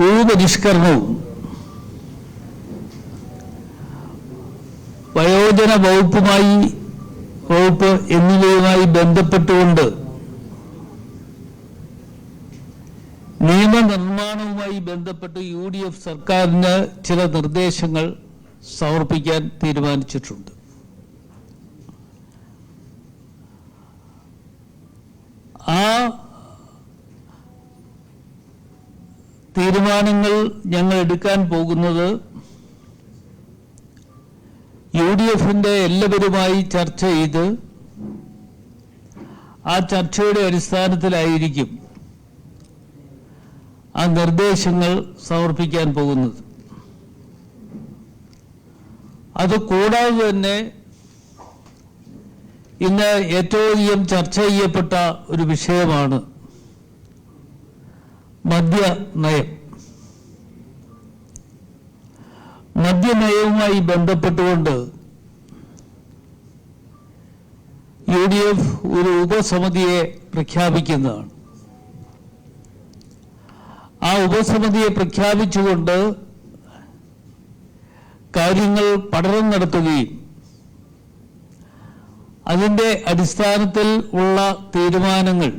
ഭൂപരിഷ്കരണവും വയോജന വകുപ്പ് എന്നിവയുമായി ബന്ധപ്പെട്ടുകൊണ്ട് നിയമനിർമ്മാണവുമായി ബന്ധപ്പെട്ട് UDF സർക്കാരിന് ചില നിർദ്ദേശങ്ങൾ സമർപ്പിക്കാൻ തീരുമാനിച്ചിട്ടുണ്ട്. ആ തീരുമാനങ്ങൾ ഞങ്ങൾ എടുക്കാൻ പോകുന്നത് UDFന്റെ എല്ലാവരുമായി ചർച്ച ചെയ്ത് ആ ചർച്ചയുടെ അടിസ്ഥാനത്തിലായിരിക്കും ആ നിർദ്ദേശങ്ങൾ സമർപ്പിക്കാൻ പോകുന്നത്. അതുകൂടാതെ തന്നെ ഇന്ന് ഏറ്റവും അധികം ചർച്ച ചെയ്യപ്പെട്ട ഒരു വിഷയമാണ് മദ്യനയം. മദ്യനയവുമായി ബന്ധപ്പെട്ടുകൊണ്ട് UDF ഒരു ഉപസമിതിയെ പ്രഖ്യാപിക്കുന്നതാണ്. ആ ഉപസമിതിയെ പ്രഖ്യാപിച്ചുകൊണ്ട് കാര്യങ്ങൾ പഠനം നടത്തുകയും അതിൻ്റെ അടിസ്ഥാനത്തിൽ ഉള്ള തീരുമാനങ്ങൾ,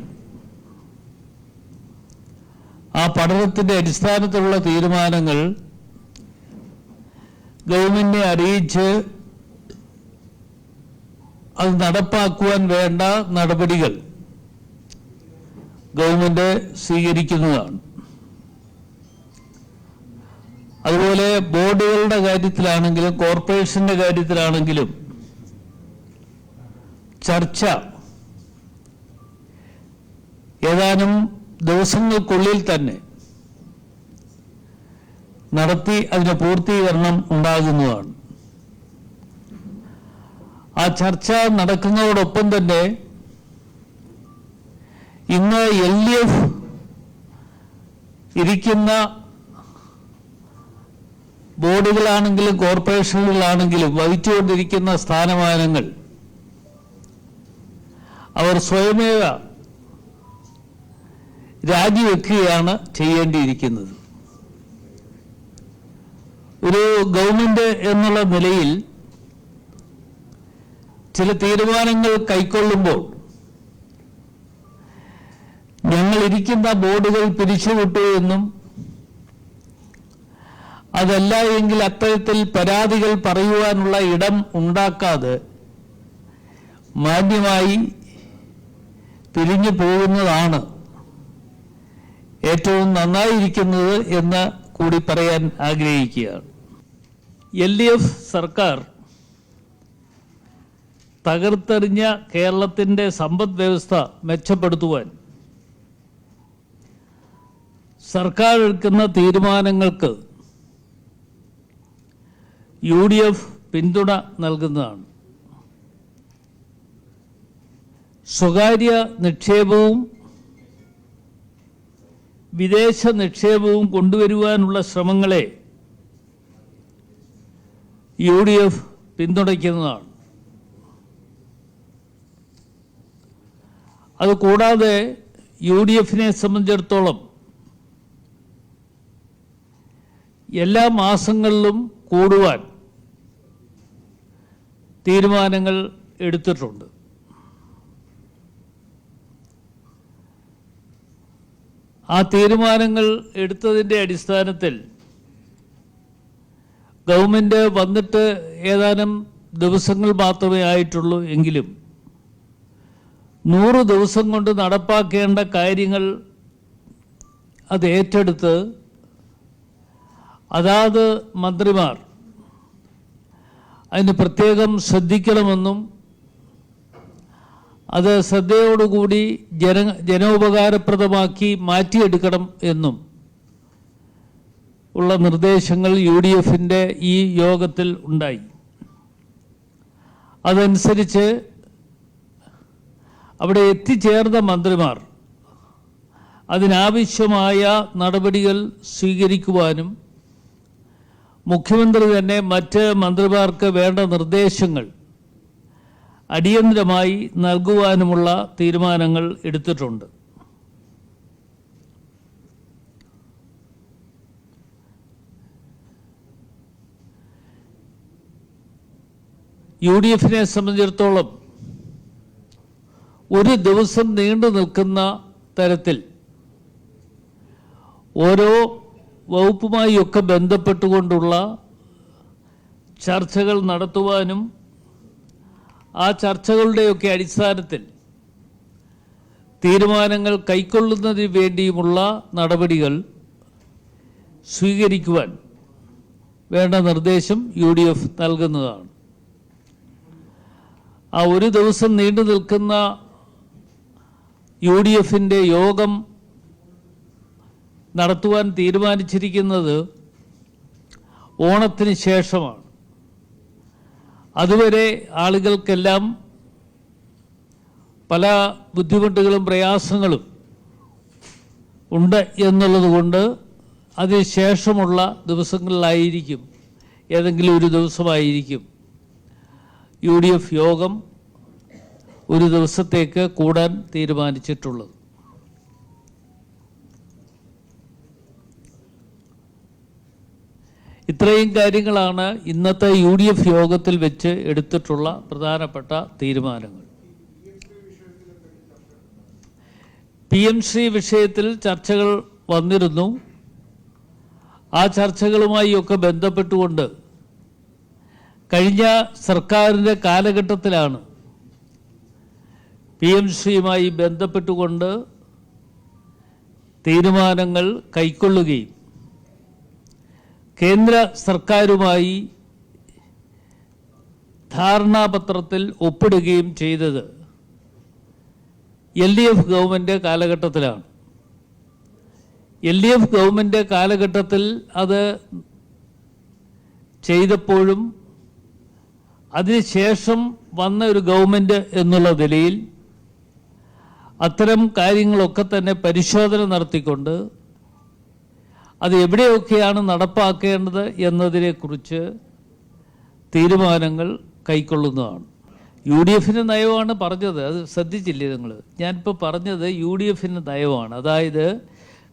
ആ പഠനത്തിൻ്റെ അടിസ്ഥാനത്തിലുള്ള തീരുമാനങ്ങൾ ഗവൺമെന്റിനെ അറിയിച്ച് അത് നടപ്പാക്കുവാൻ വേണ്ട നടപടികൾ ഗവൺമെന്റ് സ്വീകരിക്കുന്നതാണ്. അതുപോലെ ബോർഡുകളുടെ കാര്യത്തിലാണെങ്കിലും കോർപ്പറേഷന്റെ കാര്യത്തിലാണെങ്കിലും ചർച്ച ഏതാനും ദിവസങ്ങൾക്കുള്ളിൽ തന്നെ നടത്തി അതിന് പൂർത്തീകരണം ഉണ്ടാകുന്നതാണ്. ആ ചർച്ച നടക്കുന്നതോടൊപ്പം തന്നെ ഇന്ന് LDF ഇരിക്കുന്ന ബോർഡുകളാണെങ്കിലും കോർപ്പറേഷനുകളാണെങ്കിലും വഹിച്ചുകൊണ്ടിരിക്കുന്ന സ്ഥാനമാനങ്ങൾ അവർ സ്വയമേവ രാജിവെക്കുകയാണ് ചെയ്യേണ്ടിയിരിക്കുന്നത്. ഒരു ഗവൺമെന്റ് എന്നുള്ള നിലയിൽ ചില തീരുമാനങ്ങൾ കൈക്കൊള്ളുമ്പോൾ ഞങ്ങൾ ഇരിക്കുന്ന ബോർഡുകൾ പിരിച്ചുവിട്ടു എന്നും അതല്ല എങ്കിൽ അത്തരത്തിൽ പരാതികൾ പറയുവാനുള്ള ഇടം ഉണ്ടാക്കാതെ മാന്യമായി പിരിഞ്ഞു പോകുന്നതാണ് ഏറ്റവും നന്നായിരിക്കുന്നത് എന്ന് കൂടി പറയാൻ ആഗ്രഹിക്കുകയാണ്. LDF സർക്കാർ തകർത്തെറിഞ്ഞ കേരളത്തിൻ്റെ സമ്പദ് വ്യവസ്ഥ മെച്ചപ്പെടുത്തുവാൻ സർക്കാർ എടുക്കുന്ന തീരുമാനങ്ങൾക്ക് UDF പിന്തുണ നൽകുന്നതാണ്. സ്വകാര്യ നിക്ഷേപവും വിദേശ നിക്ഷേപവും കൊണ്ടുവരുവാനുള്ള ശ്രമങ്ങളെ UDF പിന്തുണയ്ക്കുന്നതാണ്. അതുകൂടാതെ UDFനെ സംബന്ധിച്ചിടത്തോളം എല്ലാ മാസങ്ങളിലും കൂടുവാൻ തീരുമാനങ്ങൾ എടുത്തിട്ടുണ്ട്. ആ തീരുമാനങ്ങൾ എടുത്തതിൻ്റെ അടിസ്ഥാനത്തിൽ ഗവൺമെന്റ് വന്നിട്ട് ഏതാനും ദിവസങ്ങൾ മാത്രമേ ആയിട്ടുള്ളൂ എങ്കിലും 100 ദിവസം കൊണ്ട് നടപ്പാക്കേണ്ട കാര്യങ്ങൾ അത് ഏറ്റെടുത്ത് അതാത് മന്ത്രിമാർ അതിന് പ്രത്യേകം ശ്രദ്ധിക്കണമെന്നും അത് ശ്രദ്ധയോടുകൂടി ജനോപകാരപ്രദമാക്കി മാറ്റിയെടുക്കണം എന്നും ഉള്ള നിർദ്ദേശങ്ങൾ UDFന്റെ ഈ യോഗത്തിൽ ഉണ്ടായി. അതനുസരിച്ച് അവിടെ എത്തിച്ചേർന്ന മന്ത്രിമാർ അതിനാവശ്യമായ നടപടികൾ സ്വീകരിക്കുവാനും മുഖ്യമന്ത്രി തന്നെ മറ്റ് മന്ത്രിമാർക്ക് വേണ്ട നിർദ്ദേശങ്ങൾ അടിയന്തരമായി നൽകുവാനുമുള്ള തീരുമാനങ്ങൾ എടുത്തിട്ടുണ്ട്. UDF-നെ സംബന്ധിച്ചിടത്തോളം ഒരു ദിവസം നീണ്ടു നിൽക്കുന്ന തരത്തിൽ ഓരോ വകുപ്പുമായൊക്കെ ബന്ധപ്പെട്ടുകൊണ്ടുള്ള ചർച്ചകൾ നടത്തുവാനും ആ ചർച്ചകളുടെയൊക്കെ അടിസ്ഥാനത്തിൽ തീരുമാനങ്ങൾ കൈക്കൊള്ളുന്നതിന് വേണ്ടിയുമുള്ള നടപടികൾ സ്വീകരിക്കുവാൻ വേണ്ട നിർദ്ദേശം UDF നൽകുന്നതാണ്. ആ ഒരു ദിവസം നീണ്ടു നിൽക്കുന്ന UDF-ന്റെ യോഗം നടത്തുവാൻ തീരുമാനിച്ചിരിക്കുന്നത് ഓണത്തിന് ശേഷമാണ്. അതുവരെ ആളുകൾക്കെല്ലാം പല ബുദ്ധിമുട്ടുകളും പ്രയാസങ്ങളും ഉണ്ട് എന്നുള്ളതുകൊണ്ട് അതിനുശേഷമുള്ള ദിവസങ്ങളിലായിരിക്കും, ഏതെങ്കിലും ഒരു ദിവസമായിരിക്കും UDF യോഗം ഒരു ദിവസത്തേക്ക് കൂടാൻ തീരുമാനിച്ചിട്ടുള്ളത്. ഇത്രയും കാര്യങ്ങളാണ് ഇന്നത്തെ UDF യോഗത്തിൽ വെച്ച് എടുത്തിട്ടുള്ള പ്രധാനപ്പെട്ട തീരുമാനങ്ങൾ. PM-ശ്രീ വിഷയത്തിൽ ചർച്ചകൾ വന്നിരുന്നു. ആ ചർച്ചകളുമായൊക്കെ ബന്ധപ്പെട്ടുകൊണ്ട് കഴിഞ്ഞ സർക്കാരിൻ്റെ കാലഘട്ടത്തിലാണ് PM-ശ്രീയുമായി ബന്ധപ്പെട്ടുകൊണ്ട് തീരുമാനങ്ങൾ കൈക്കൊള്ളുകയും കേന്ദ്ര സർക്കാരുമായി ധാരണാപത്രത്തിൽ ഒപ്പിടുകയും ചെയ്തത് LDF ഗവൺമെൻറ് കാലഘട്ടത്തിലാണ്. LDF ഗവൺമെൻറ് കാലഘട്ടത്തിൽ അത് ചെയ്തപ്പോഴും അതിനുശേഷം വന്ന ഒരു ഗവൺമെൻറ് എന്നുള്ള നിലയിൽ അത്തരം കാര്യങ്ങളൊക്കെ തന്നെ പരിശോധന നടത്തിക്കൊണ്ട് അത് എവിടെയൊക്കെയാണ് നടപ്പാക്കേണ്ടത് എന്നതിനെക്കുറിച്ച് തീരുമാനങ്ങൾ കൈക്കൊള്ളുന്നതാണ്. UDF-ന്റെ നയമാണ് പറഞ്ഞത്, അത് ശ്രദ്ധിച്ചില്ലേ നിങ്ങൾ? ഞാനിപ്പോൾ പറഞ്ഞത് UDF-ന്റെ നയമാണ്. അതായത്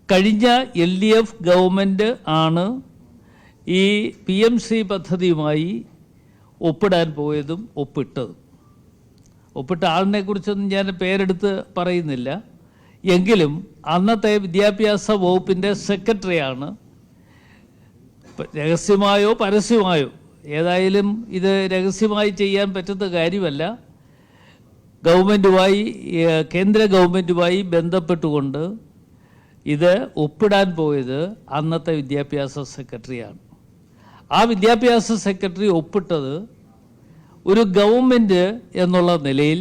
കഴിഞ്ഞ LDF ഗവൺമെൻറ് ആണ് ഈ PM-ശ്രീ പദ്ധതിയുമായി ഒപ്പിടാൻ പോയതും ഒപ്പിട്ട ആളിനെ കുറിച്ചൊന്നും ഞാൻ പേരെടുത്ത് പറയുന്നില്ല. എങ്കിലും അന്നത്തെ വിദ്യാഭ്യാസ വകുപ്പിൻ്റെ സെക്രട്ടറിയാണ്. രഹസ്യമായോ പരസ്യമായോ, ഏതായാലും ഇത് രഹസ്യമായി ചെയ്യാൻ പറ്റുന്ന കാര്യമല്ല, ഗവൺമെൻറ്റുമായി കേന്ദ്ര ഗവൺമെൻറ്റുമായി ബന്ധപ്പെട്ടുകൊണ്ട് ഇത് ഒപ്പിടാൻ പോയത് അന്നത്തെ വിദ്യാഭ്യാസ സെക്രട്ടറിയാണ്. ആ വിദ്യാഭ്യാസ സെക്രട്ടറി ഒപ്പിട്ടത് ഒരു ഗവൺമെൻറ് എന്നുള്ള നിലയിൽ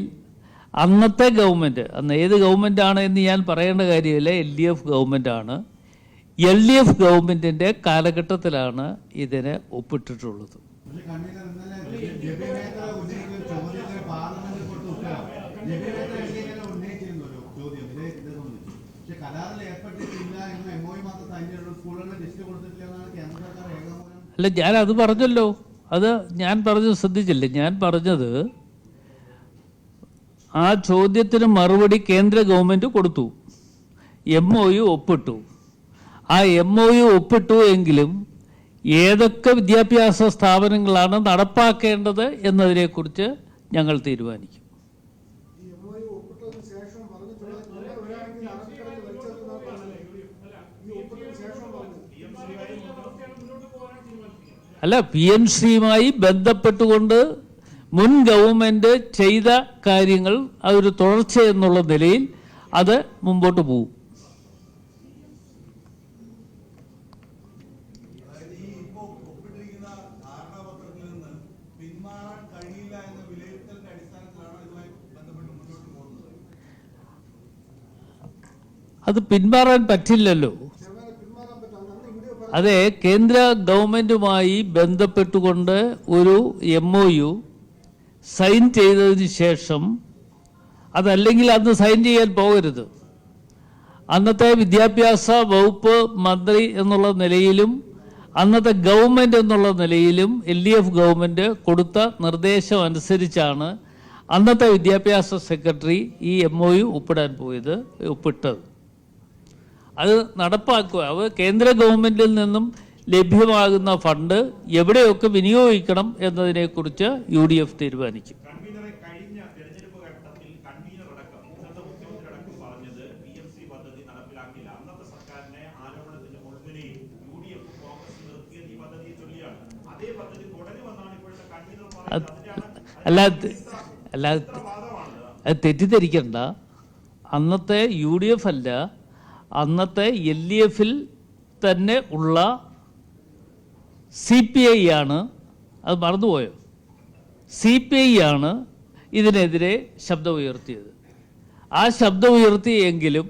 അന്നത്തെ ഗവൺമെൻറ്, അന്ന് ഏത് ഗവൺമെൻറ്റാണ് എന്ന് ഞാൻ പറയേണ്ട കാര്യമില്ല, LDF ഗവൺമെൻറ്റാണ്. LDF ഗവൺമെൻറ്റിൻ്റെ കാലഘട്ടത്തിലാണ് ഇതിന് ഒപ്പിട്ടിട്ടുള്ളത്. അല്ല, ഞാനത് പറഞ്ഞല്ലോ, അത് ഞാൻ പറഞ്ഞത് ശ്രദ്ധിച്ചില്ലേ? ഞാൻ പറഞ്ഞത് ആ ചോദ്യത്തിന് മറുപടി കേന്ദ്ര ഗവൺമെൻറ് കൊടുത്തു, MOU ഒപ്പിട്ടു. ആ MOU ഒപ്പിട്ടു എങ്കിലും ഏതൊക്കെ വിദ്യാഭ്യാസ സ്ഥാപനങ്ങളാണ് നടപ്പാക്കേണ്ടത് എന്നതിനെക്കുറിച്ച് ഞങ്ങൾ തീരുമാനിക്കും. അല്ല, PM-ശ്രീയുമായി ബന്ധപ്പെട്ടുകൊണ്ട് മുൻ ഗവൺമെൻറ് ചെയ്ത കാര്യങ്ങൾ അതൊരു തുടർച്ച എന്നുള്ള നിലയിൽ അത് മുമ്പോട്ട് പോകും. അത് പിന്മാറാൻ പറ്റില്ലല്ലോ. അതെ, കേന്ദ്ര ഗവൺമെൻറ്റുമായി ബന്ധപ്പെട്ടുകൊണ്ട് ഒരു MOU സൈൻ ചെയ്തതിന് ശേഷം, അതല്ലെങ്കിൽ അന്ന് സൈൻ ചെയ്യാൻ പോകരുത്. അന്നത്തെ വിദ്യാഭ്യാസ വകുപ്പ് മന്ത്രി എന്നുള്ള നിലയിലും അന്നത്തെ ഗവൺമെൻറ് എന്നുള്ള നിലയിലും LDF ഗവൺമെൻറ് കൊടുത്ത നിർദ്ദേശം അനുസരിച്ചാണ് അന്നത്തെ വിദ്യാഭ്യാസ സെക്രട്ടറി ഈ MOU ഒപ്പിട്ടത്. അത് നടപ്പാക്കുക. അത് കേന്ദ്ര ഗവൺമെൻറ്റിൽ നിന്നും ലഭ്യമാകുന്ന ഫണ്ട് എവിടെയൊക്കെ വിനിയോഗിക്കണം എന്നതിനെക്കുറിച്ച് UDF തീരുമാനിക്കും. അല്ല അത് തെറ്റിദ്ധരിക്കണ്ട. അന്നത്തെ UDF അല്ല, അന്നത്തെ LDF തന്നെ ഉള്ള CPI ആണ്, അത് മറന്നുപോയോ? CPI ആണ് ഇതിനെതിരെ ശബ്ദം ഉയർത്തിയത്. ആ ശബ്ദം ഉയർത്തിയെങ്കിലും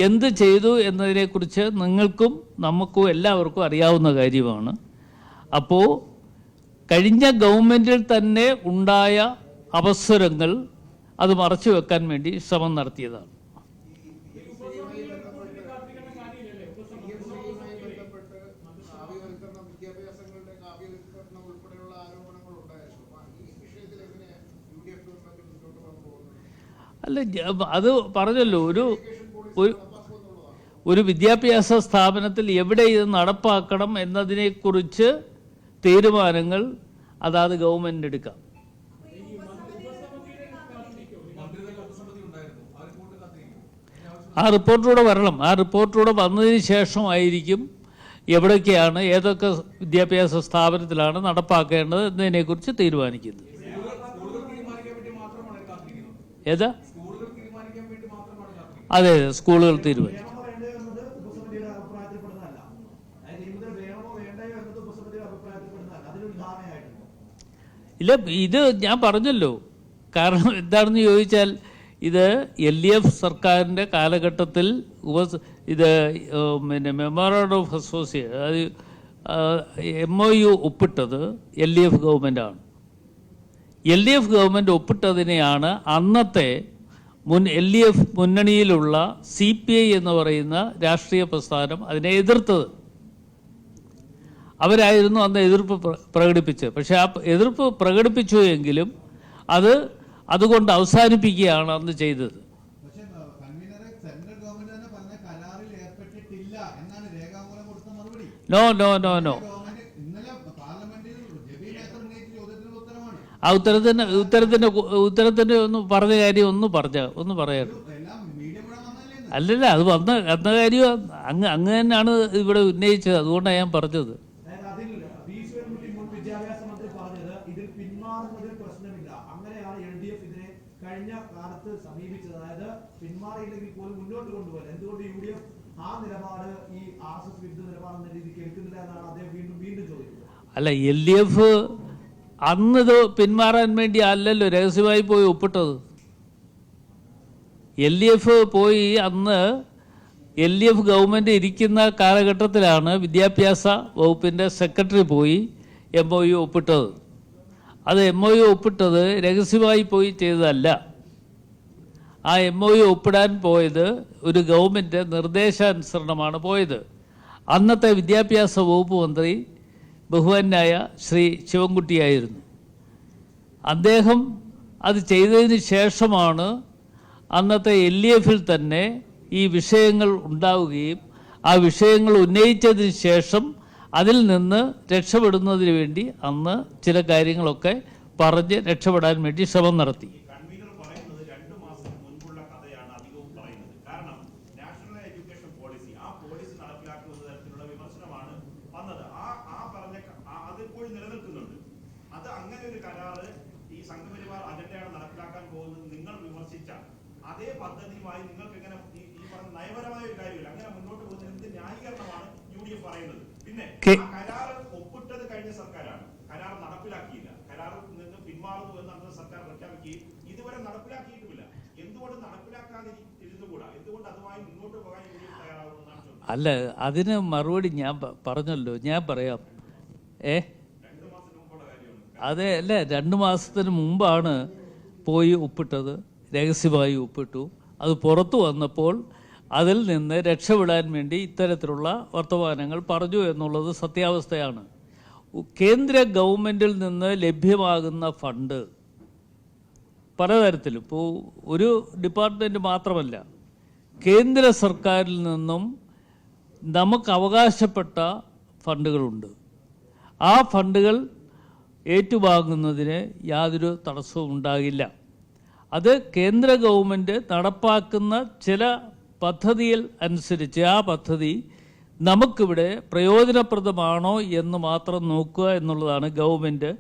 എന്ത് ചെയ്തു എന്നതിനെക്കുറിച്ച് നിങ്ങൾക്കും നമുക്കും എല്ലാവർക്കും അറിയാവുന്ന കാര്യമാണ്. അപ്പോൾ കഴിഞ്ഞ ഗവൺമെൻറ്റിൽ തന്നെ ഉണ്ടായ അവസരങ്ങൾ അത് മറച്ചു വെക്കാൻ വേണ്ടി ശ്രമം നടത്തിയതാണ്. അല്ല, അത് പറഞ്ഞല്ലോ, ഒരു വിദ്യാഭ്യാസ സ്ഥാപനത്തിൽ എവിടെ ഇത് നടപ്പാക്കണം എന്നതിനെക്കുറിച്ച് തീരുമാനങ്ങൾ അതാത് ഗവൺമെൻറ് എടുക്കാം. ആ റിപ്പോർട്ടിലൂടെ വരണം. ആ റിപ്പോർട്ടിലൂടെ വന്നതിന് ശേഷമായിരിക്കും എവിടേക്കാണ്, ഏതൊക്കെ വിദ്യാഭ്യാസ സ്ഥാപനത്തിലാണ് നടപ്പാക്കേണ്ടത് എന്നതിനെക്കുറിച്ച് തീരുമാനിക്കുന്നത്. ഏതാ? അതെ, സ്കൂളുകൾ തീരുമാനിക്കും. ഇല്ല, ഇത് ഞാൻ പറഞ്ഞല്ലോ. കാരണം എന്താണെന്ന് ചോദിച്ചാൽ, ഇത് LDF സർക്കാരിൻ്റെ കാലഘട്ടത്തിൽ ഇത് പിന്നെ മെമ്മോറാണ്ടം ഓഫ് അസോസിയേഷൻ, അത് MOU ഒപ്പിട്ടത് LDF ഗവൺമെൻറ്റാണ്. LDF ഗവൺമെൻറ് ഒപ്പിട്ടതിനെയാണ് അന്നത്തെ LDF മുന്നണിയിലുള്ള CPI എന്ന് പറയുന്ന രാഷ്ട്രീയ പ്രസ്ഥാനം അതിനെ എതിർത്തത്. അവരായിരുന്നു അന്ന് എതിർപ്പ് പ്രകടിപ്പിച്ചത്. പക്ഷേ ആ എതിർപ്പ് പ്രകടിപ്പിച്ചു എങ്കിലും അതുകൊണ്ട് അവസാനിപ്പിക്കുകയാണ് അന്ന് ചെയ്തത്. നോ നോ നോ നോ ആ ഉത്തരത്തിന്റെ ഒന്ന് പറഞ്ഞ കാര്യം ഒന്ന് പറയാറ്. അല്ലല്ല, അത് വന്ന കാര്യം അങ്ങ് തന്നെയാണ് ഇവിടെ ഉന്നയിച്ചത്. അതുകൊണ്ടാണ് ഞാൻ പറഞ്ഞത്. കഴിഞ്ഞ കാലത്ത് സമീപിച്ചത്, അതായത് പിന്മാറിയില്ലെങ്കിൽ പോലും മുന്നോട്ട് കൊണ്ടുപോകാൻ എന്തുകൊണ്ട് UDF ആ നിലപാട്, ഈ RSS വിരുദ്ധ നിലപാട് എന്ന രീതിക്ക് എടുക്കുന്നില്ല എന്നാണ് അദ്ദേഹം വീണ്ടും ചോദിക്കുന്നത്. അല്ല, LDF അന്നിത് പിന്മാറാൻ വേണ്ടി അല്ലല്ലോ രഹസ്യമായി പോയി ഒപ്പിട്ടത്. LDF പോയി അന്ന് LDF ഗവൺമെൻറ് ഇരിക്കുന്ന കാലഘട്ടത്തിലാണ് വിദ്യാഭ്യാസ വകുപ്പിൻ്റെ സെക്രട്ടറി പോയി MOU ഒപ്പിട്ടത്. അത് MOU ഒപ്പിട്ടത് രഹസ്യമായി പോയി ചെയ്തതല്ല. ആ MOU ഒപ്പിടാൻ പോയത് ഒരു ഗവൺമെൻറ് നിർദ്ദേശാനുസരണമാണ് പോയത്. അന്നത്തെ വിദ്യാഭ്യാസ വകുപ്പ് മന്ത്രി ബഹുമാന്യനായ ശ്രീ ശിവൻകുട്ടിയായിരുന്നു. അദ്ദേഹം അത് ചെയ്തതിന് ശേഷമാണ് അന്നത്തെ LDF തന്നെ ഈ വിഷയങ്ങൾ ഉണ്ടാവുകയും ആ വിഷയങ്ങൾ ഉന്നയിച്ചതിന് ശേഷം അതിൽ നിന്ന് രക്ഷപ്പെടുന്നതിന് വേണ്ടി അന്ന് ചില കാര്യങ്ങളൊക്കെ പറഞ്ഞ് രക്ഷപ്പെടാൻ വേണ്ടി ശ്രമം നടത്തി. അതേ പദ്ധതിയുമായി നിങ്ങൾക്ക് എങ്ങനെ ഈ പറഞ്ഞ നയപരമായ ഒരു കാര്യമില്ല, അങ്ങനെ മുന്നോട്ട് പോകുന്ന എന്ത് ന്യായീകരണമാണ് UDF പറയുന്നത്? പിന്നെ കരാർ ഒപ്പിട്ടത് കഴിഞ്ഞ സർക്കാരാണ്, കരാർ നടപ്പിലാക്കിയില്ല. കരാറിൽ നിന്ന് പിന്മാറുന്നു എന്ന് അന്ന് സർക്കാർ പ്രഖ്യാപിക്കുകയും ഇതുവരെ നടപ്പിലാക്കിയിട്ടുമില്ല. എന്തുകൊണ്ട് നടപ്പിലാക്കാതിരുന്നുകൂടാ? എന്തുകൊണ്ട് അതുമായി മുന്നോട്ട് പോകാൻ UDF തയ്യാറാവുന്നതാണ് ചോദ്യം. അല്ല, അതിന് മറുപടി ഞാൻ പറഞ്ഞല്ലോ, ഞാൻ പറയാം. 2 മാസത്തിന് മുമ്പുള്ള കാര്യമാണ്. അതെ, അല്ല, 2 മാസത്തിന് മുമ്പാണ് പോയി ഒപ്പിട്ടത്, രഹസ്യമായി ഒപ്പിട്ടു. അത് പുറത്തു വന്നപ്പോൾ അതിൽ നിന്ന് രക്ഷപ്പെടാൻ വേണ്ടി ഇത്തരത്തിലുള്ള വർത്തമാനങ്ങൾ പറഞ്ഞു എന്നുള്ളത് സത്യാവസ്ഥയാണ്. കേന്ദ്ര ഗവൺമെൻറ്റിൽ നിന്ന് ലഭ്യമാകുന്ന ഫണ്ട് പലതരത്തിലും, ഇപ്പോൾ ഒരു ഡിപ്പാർട്ട്മെൻറ്റ് മാത്രമല്ല, കേന്ദ്ര സർക്കാരിൽ നിന്നും നമുക്ക് അവകാശപ്പെട്ട ഫണ്ടുകളുണ്ട്. ആ ഫണ്ടുകൾ ഏറ്റുവാങ്ങുന്നതിന് യാതൊരു തടസ്സവും ഉണ്ടാകില്ല. അത് കേന്ദ്ര ഗവൺമെൻറ് നടപ്പാക്കുന്ന ചില പദ്ധതിയിൽ അനുസരിച്ച് ആ പദ്ധതി നമുക്കിവിടെ പ്രയോജനപ്രദമാണോ എന്ന് മാത്രം നോക്കുക എന്നുള്ളതാണ് ഗവൺമെൻറ്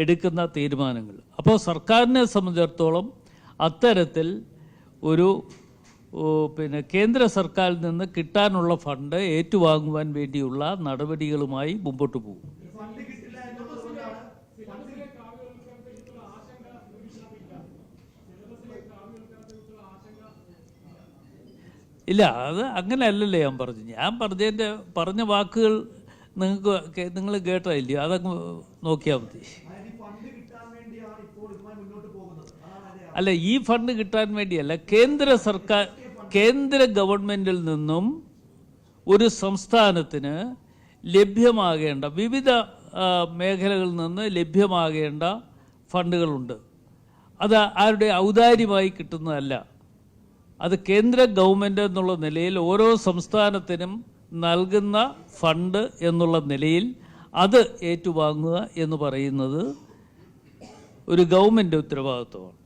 എടുക്കുന്ന തീരുമാനങ്ങൾ. അപ്പോൾ സർക്കാരിനെ സംബന്ധിച്ചിടത്തോളം അത്തരത്തിൽ ഒരു കേന്ദ്ര സർക്കാരിൽ നിന്ന് കിട്ടാനുള്ള ഫണ്ട് ഏറ്റുവാങ്ങുവാൻ വേണ്ടിയുള്ള നടപടികളുമായി മുമ്പോട്ട് പോകും. ഇല്ല, അത് അങ്ങനെയല്ലല്ലേ ഞാൻ പറഞ്ഞു. പറഞ്ഞ വാക്കുകൾ നിങ്ങൾ കേട്ടില്ലയോ? അതങ്ങ് നോക്കിയാൽ മതി. അല്ല, ഈ ഫണ്ട് കിട്ടാൻ വേണ്ടിയല്ല. കേന്ദ്ര ഗവൺമെൻറ്റിൽ നിന്നും ഒരു സംസ്ഥാനത്തിന് ലഭ്യമാകേണ്ട വിവിധ മേഖലകളിൽ നിന്ന് ലഭ്യമാകേണ്ട ഫണ്ടുകളുണ്ട്. അത് ആരുടെ ഔദാര്യമായി കിട്ടുന്നതല്ല. അത് കേന്ദ്ര ഗവൺമെൻറ് എന്നുള്ള നിലയിൽ ഓരോ സംസ്ഥാനത്തിനും നൽകുന്ന ഫണ്ട് എന്നുള്ള നിലയിൽ അത് ഏറ്റുവാങ്ങുക എന്ന് പറയുന്നത് ഒരു ഗവൺമെൻറ് ഉത്തരവാദിത്വമാണ്.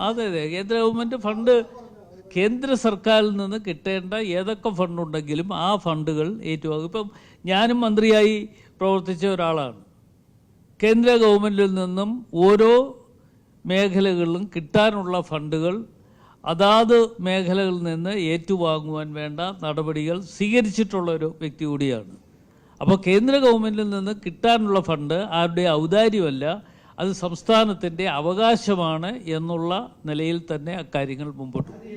അതെ, കേന്ദ്ര ഗവൺമെൻറ് ഫണ്ട് കേന്ദ്ര സർക്കാരിൽ നിന്ന് കിട്ടേണ്ട ഏതൊക്കെ ഫണ്ടുണ്ടെങ്കിലും ആ ഫണ്ടുകൾ ഏറ്റുവാങ്ങും. ഇപ്പം ഞാനും മന്ത്രിയായി പ്രവർത്തിച്ച ഒരാളാണ്. കേന്ദ്ര ഗവൺമെൻറ്റിൽ നിന്നും ഓരോ മേഖലകളിലും കിട്ടാനുള്ള ഫണ്ടുകൾ അതാത് മേഖലകളിൽ നിന്ന് ഏറ്റുവാങ്ങുവാൻ വേണ്ട നടപടികൾ സ്വീകരിച്ചിട്ടുള്ള ഒരു വ്യക്തി കൂടിയാണ്. അപ്പോൾ കേന്ദ്ര ഗവൺമെൻറ്റിൽ നിന്ന് കിട്ടാനുള്ള ഫണ്ട് ആരുടെ ഔദാര്യമല്ല, അത് സംസ്ഥാനത്തിൻ്റെ അവകാശമാണ് എന്നുള്ള നിലയിൽ തന്നെ അക്കാര്യങ്ങൾ മുമ്പോട്ട് പോകും.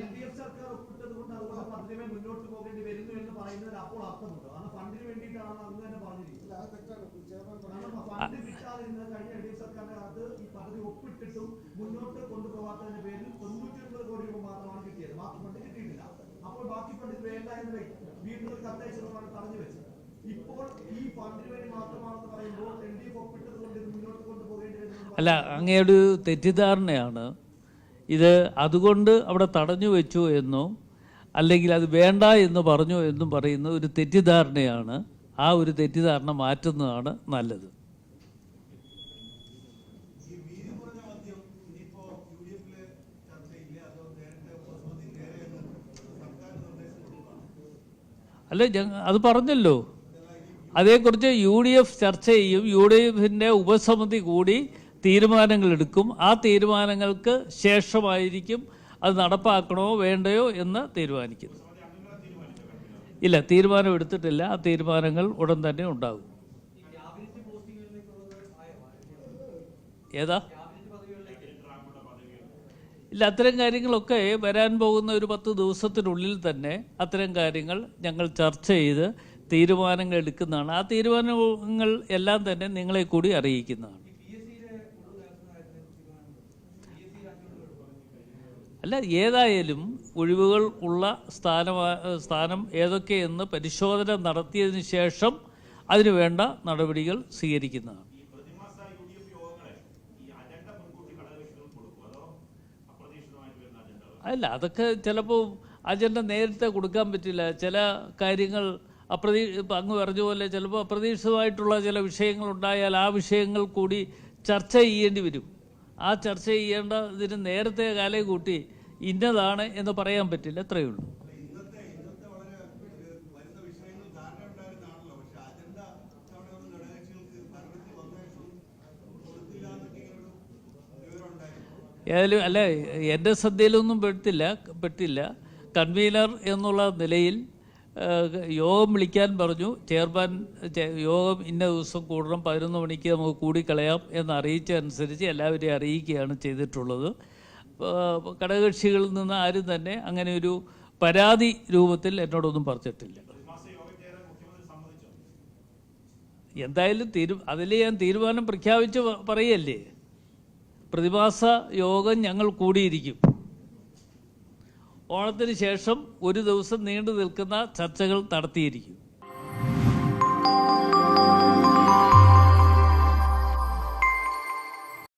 അല്ല, അങ്ങയുടെ തെറ്റിദ്ധാരണയാണ് ഇത്. അതുകൊണ്ട് അവിടെ തടഞ്ഞു വെച്ചു എന്നോ അല്ലെങ്കിൽ അത് വേണ്ട എന്ന് പറഞ്ഞു എന്നും പറയുന്ന ഒരു തെറ്റിദ്ധാരണയാണ്. ആ ഒരു തെറ്റിദ്ധാരണ മാറ്റുന്നതാണ് നല്ലത്. അല്ല, അത് പറഞ്ഞല്ലോ. അതേക്കുറിച്ച് UDF ചർച്ച ചെയ്യും. UDFിൻ്റെ ഉപസമിതി കൂടി തീരുമാനങ്ങൾ എടുക്കും. ആ തീരുമാനങ്ങൾക്ക് ശേഷമായിരിക്കും അത് നടപ്പാക്കണോ വേണ്ടയോ എന്ന് തീരുമാനിക്കുന്നത്. ഇല്ല, തീരുമാനം എടുത്തിട്ടില്ല. ആ തീരുമാനങ്ങൾ ഉടൻ തന്നെ ഉണ്ടാകും. ഏതാ? ഇല്ല, അത്തരം കാര്യങ്ങളൊക്കെ വരാൻ പോകുന്ന ഒരു 10 ദിവസത്തിനുള്ളിൽ തന്നെ അത്തരം കാര്യങ്ങൾ ഞങ്ങൾ ചർച്ച ചെയ്ത് തീരുമാനങ്ങൾ എടുക്കുന്നതാണ്. ആ തീരുമാനങ്ങൾ എല്ലാം തന്നെ നിങ്ങളെ കൂടി അറിയിക്കുന്നതാണ്. അല്ല, ഏതായാലും ഒഴിവുകൾ ഉള്ള സ്ഥാനം ഏതൊക്കെയെന്ന് പരിശോധന നടത്തിയതിന് ശേഷം അതിനു വേണ്ട നടപടികൾ സ്വീകരിക്കുന്നതാണ്. അല്ല, അതൊക്കെ ചിലപ്പോൾ അജണ്ട നേരത്തെ കൊടുക്കാൻ പറ്റില്ല. ചില കാര്യങ്ങൾ ഇപ്പം അങ്ങ് പറഞ്ഞ പോലെ ചിലപ്പോൾ അപ്രതീക്ഷിതമായിട്ടുള്ള ചില വിഷയങ്ങളുണ്ടായാൽ ആ വിഷയങ്ങൾ കൂടി ചർച്ച ചെയ്യേണ്ടി വരും. ആ ചർച്ച ചെയ്യേണ്ട ഇതിന് നേരത്തെ കാലം കൂട്ടി ഇന്നതാണ് എന്ന് പറയാൻ പറ്റില്ല. അത്രയേ ഉള്ളൂ. ഏതായാലും അല്ല, എൻ്റെ ശ്രദ്ധയിലൊന്നും പെട്ടില്ല. കൺവീനർ എന്നുള്ള നിലയിൽ യോഗം വിളിക്കാൻ പറഞ്ഞു. ചെയർമാൻ യോഗം ഇന്ന ദിവസം കൂടണം, 11 മണിക്ക് നമുക്ക് കൂടിക്കളയാം എന്ന് അറിയിച്ചതനുസരിച്ച് എല്ലാവരെയും അറിയിക്കുകയാണ് ചെയ്തിട്ടുള്ളത്. ഘടകകക്ഷികളിൽ നിന്ന് ആരും തന്നെ അങ്ങനെ ഒരു പരാതി രൂപത്തിൽ എന്നോടൊന്നും പറഞ്ഞിട്ടില്ല. എന്തായാലും അതിൽ ഞാൻ തീരുമാനം പ്രഖ്യാപിച്ച് പറയല്ലേ. പ്രതിമാസ യോഗം ഞങ്ങൾ കൂടിയിരിക്കും. ഓണത്തിന് ശേഷം ഒരു ദിവസം നീണ്ടു നിൽക്കുന്ന ചർച്ചകൾ നടത്തിയിരിക്കും.